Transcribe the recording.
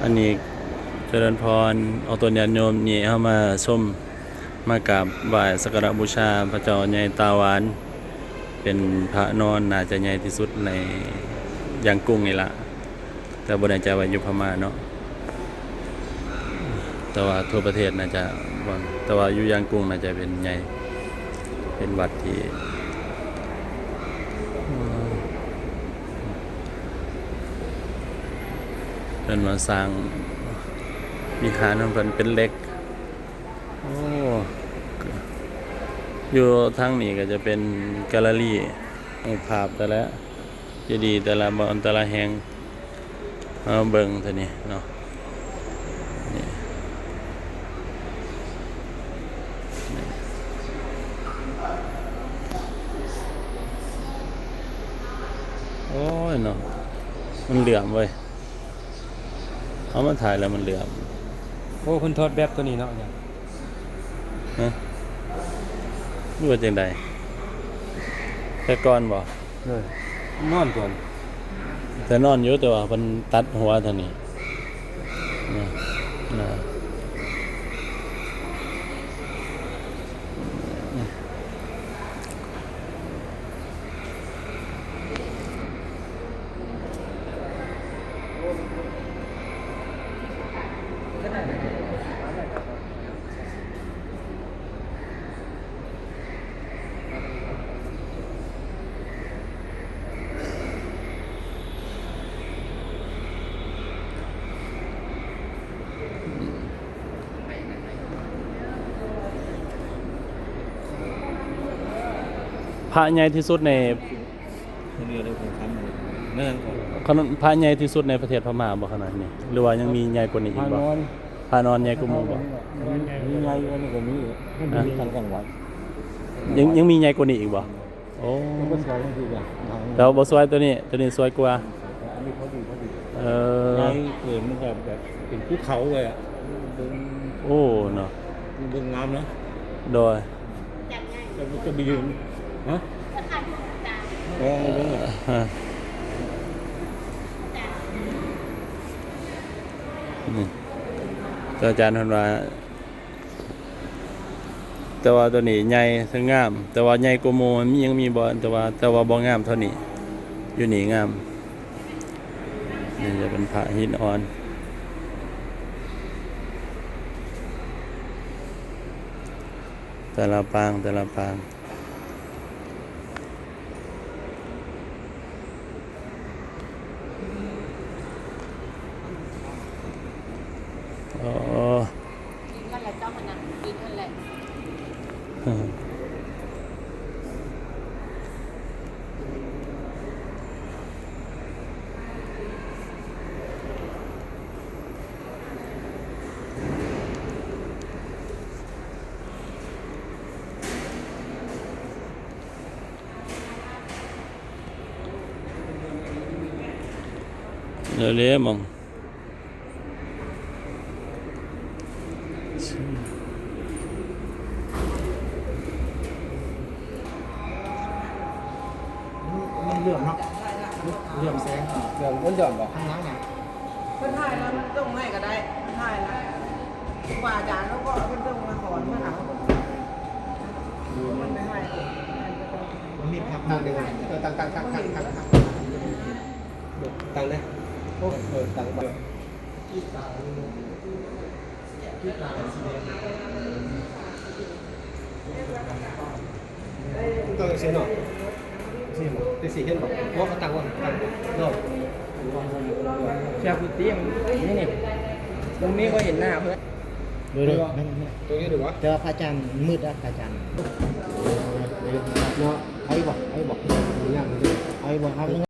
อันนี้เจริญพรเอาตัวญาติโยมนี่เข้ามาชมมากราบไหว้สักการะบูชาพระเจ้าใหญ่ตาหวานเป็นพระนอนน่าจะใหญ่ที่สุดในย่างกุ้งนี่ละแต่บ่แน่ใจว่าอยู่พม่าเนาะแต่ว่าทั่วประเทศน่าจะบ่แต่ว่าอยู่ย่างกุ้งน่าจะเป็นใหญ่เป็นวัดที่เพิ่นมาสร้างวิหารของเพิ่นเป็นเหล็กโอ้อยู่ทางนี้ก็จะเป็นแกลเลอรี่ภาพแต่ละเจดีย์แต่ละบ่อนแต่ละแห่งเบิ่งเท่านี้เนาะนี่โอ้ยเนาะมันเหลื่อมเว้ยเอามาถ่ายแล้วมันเหลื่อมโอ้คุณทอดแบบตัวนี้เนาะเนี่ยฮะรู้ว่าจังใดแต่ก่อนบ่เลยนอนก่อนแต่นอนอยู่แต่ว่าเพิ่นตัดหัวเท่านี้นะพระใหญ่ที่สุดในพระใหญ่ที่สุดในประเทศพม่าบ่ขนาดนี้หรือว่ายังมีใหญ่กว่านี้อีกบ่พระนอนใหญ่กว่าหมู่บ่มีไงอันนี้ก็มีทางจังหวัดยังมีใหญ่กว่านี้อีกบ่โอ้ก็สวยจริงๆอ่ะแต่บ่สวยตัวนี้สวยกว่าอันนี้พอดีไงเกิดมันแบบเป็นภูเขาเลยอ่ะโอ้เนาะเบิ่งงามนะโดยจะไปยืนฮะอาจารย์ท่านว่าแต่ว่าตัวนี้ใหญ่ทั้งงามแต่ว่าใหญ่กว่าหมู่มันยังมีบ่แต่ว่าบ่งามเท่านี้อยู่นี่งามนี่จะเป็นพระหินอ่อนแต่ละปางอ๋อนั่นแหละเจ้าพนักกินนั่นแหละเร็วๆมองมันเหลื่อมเนาะเหลื่อมแสงเหลื่อมมันหย่อนแบบข้างล่างเนี่ยเพื่อนถ่ายแล้วมันต้องให้ก็ได้ถ่ายแล้วกว่าอาจารย์เขาก็เพื่อนต้องมาสอนเพื่อนเขามันไม่ให้มันมีพับตั้งเดียวตั้งตั้งเลยตั้งไปต้องเสียหน่อยตีสี่ขึ้นบอกว่าเขาตั้งรอบเชียร์ฟุตตี้นี่ตรงนี้ก็เห็นหน้าเพื่อนดูตรงนี้ดูวะเจอพระจันทร์มืดอะพระจันทร์เนาะไอ้บอกไอ้บอกครับ